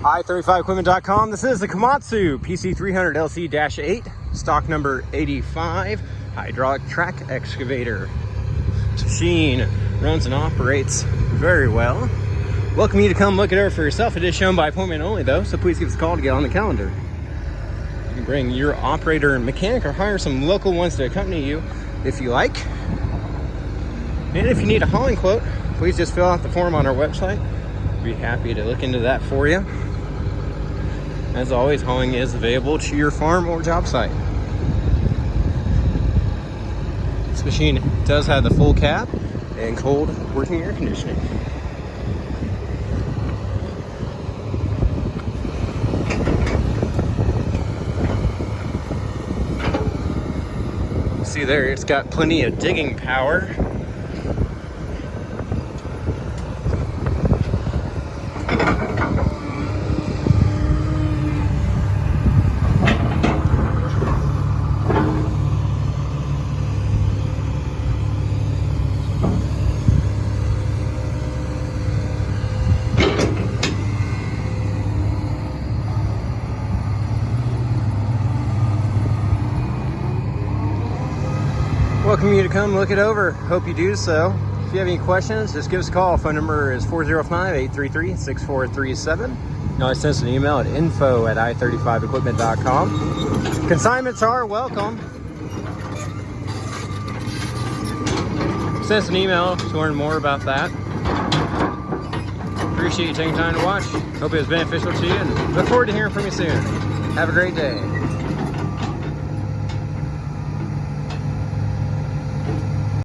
i35equipment.com. This is the Komatsu PC300LC-8, stock number 85, hydraulic track excavator. This machine runs and operates very well. Welcome you to come look it over for yourself. It is shown by appointment only though, so please give us a call to get on the calendar. You can bring your operator and mechanic or hire some local ones to accompany you if you like. And if you need a hauling quote, please just fill out the form on our website. We'd be happy to look into that for you. As always, hauling is available to your farm or job site. This machine does have the full cab and cold working air conditioning. See there, it's got plenty of digging power. Welcome you to come look it over. Hope you do so. If you have any questions, just give us a call. Phone number is 405-833-6437. You can always send us an email at info@i35equipment.com. Consignments are welcome. Send us an email to learn more about that. Appreciate you taking time to watch. Hope it was beneficial to you and look forward to hearing from you soon. Have a great day.